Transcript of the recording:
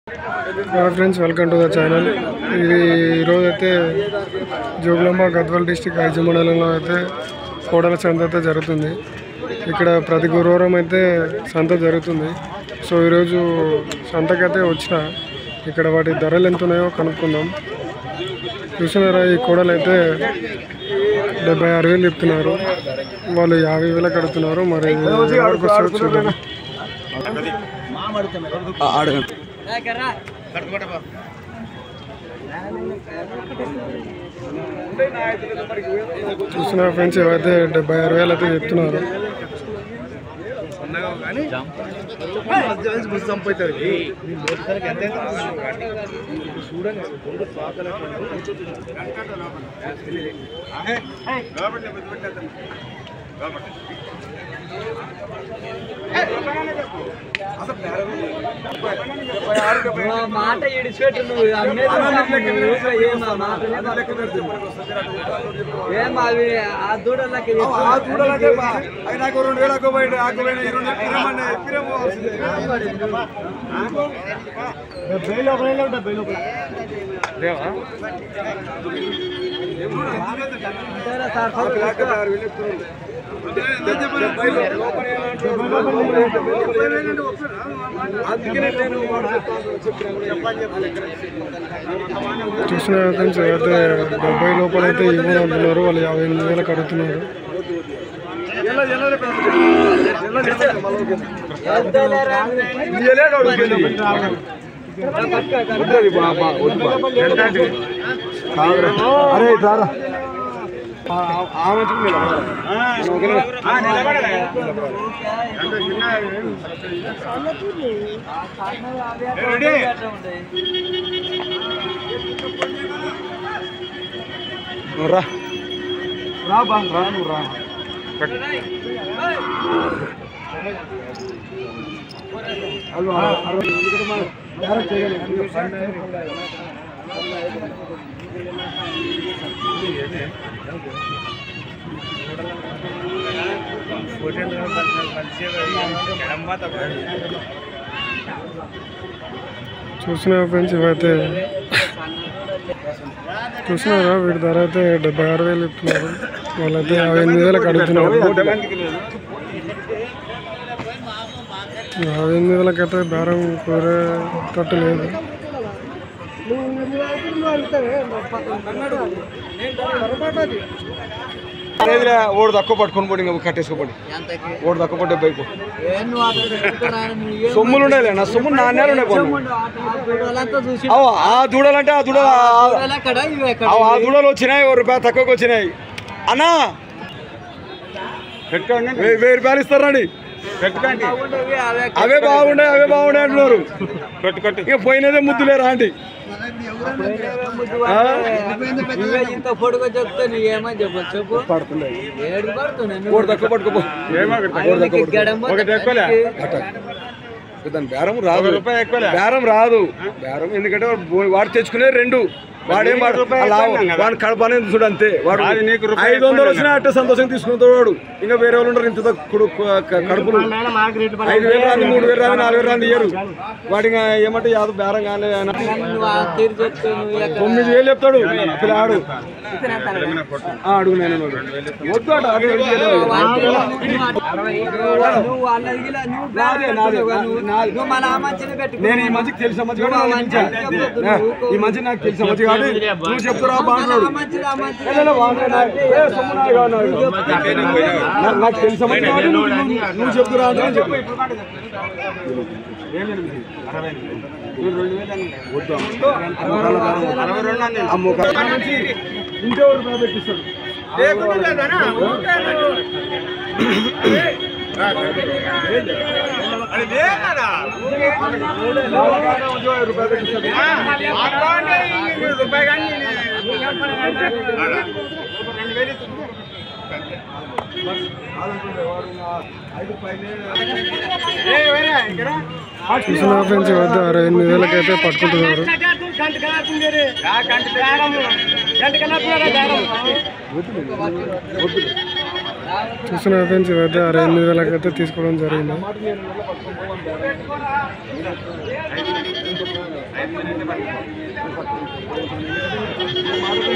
Friends, welcome to the channel. ఇది ఈరోజు అయితే జోగులాంబ గద్వాల్ డిస్టిక్ ఐజు మండలంలో అయితే కోడల సంత అయితే జరుగుతుంది. ఇక్కడ ప్రతి గురువారం అయితే సంత జరుగుతుంది. సో ఈరోజు సంతకైతే వచ్చిన ఇక్కడ వాటి ధరలు ఎంత ఉన్నాయో కనుక్కుందాం. చూసినారా, ఈ కోడలు అయితే 76,000 చెప్తున్నారు. వాళ్ళు 50,000 కడుతున్నారు. మరి ఎవరికి వస్తారో చూద్దాం. చూసిన ఫ్రెండ్స్, ఇవైతే 76,000 అయితే చెప్తున్నారు. మాట ఇడిచిపెట్టు నువ్వు ఏం అవి ఆ దూడలకి నాకు 2,000 చూసిన ఫ్రెండ్స్, అయితే 70 లోపల అయితే ఇవ్వని అంటున్నారు. వాళ్ళు 58,000 కడుతున్నారు. అరే సారా చూసిన ఫ్రెండ్స్, ఇవైతే చూసినారా, వీటి ధర అయితే 76,000 చెప్తున్నారు. వాళ్ళైతే 58,000 అడుగుతున్నారు. 58,000 అయితే బేరం కుదరేటట్టు లేదు. ఓడి తక్కువ పట్టుకొని పోటీ కట్టేసుకోండి. ఓడి తక్కువ పట్టే బైక్ సొమ్ములు ఉండాలి. నా సొమ్ము నాణ్యాలు ఉన్నాయి. ఆ దూడలంటే ఆ దూడలు వచ్చినాయి. 1 రూపాయ తక్కువకి వచ్చినాయి అన్నా. 1,000 రూపాయలు ఇస్తారండి. అవే బాగుండే అంటున్నారు. ఇక పోయినదే ముద్దులేరా అండి. ఇంత పొడుగు చెప్తే నువ్వు ఏమని చెప్పు పడుతున్నాయి. తక్కువ పట్టుకోపో. దాని బేరం రాదు. బేరం ఎందుకంటే వాడు తెచ్చుకునే 2 వాడేం వాడు కడప అనేది చూడు అంతే. వాడు 500 వచ్చినా అట్టే సంతోషంగా తీసుకుంటాడు వాడు. ఇంకా వేరే వాళ్ళు ఉండరు. ఇంత కడుపులు 5,000 రాని 3,000 రాని 4,000 రాని ఇయ్యరు. వాడి ఏమంటే యాదు బేరం కానీ 9,000 చెప్తాడు పిల్లాడు. అడుగు నేను వద్దు నేను ఈ మంచికి తెలిసిన మంచి ఈ మంచి నాకు తెలిసిన మంచి కాదు. నువ్వు చెప్తారా బాగున్నాడు. నాకు తెలిసిన మంచి కాదు. నువ్వు చెప్తురా అంటే చెప్పు. ఇంకో రూపాయ పెట్టిస్తాడు. చూసిన ఫ్రెండ్స్ వద్ద 68,000 అయితే పట్టుకుంటున్నారు. చూసిన ఫ్రెండ్స్ వద్ద 68,000 అయితే తీసుకోవడం జరిగింది. మాట్లాడు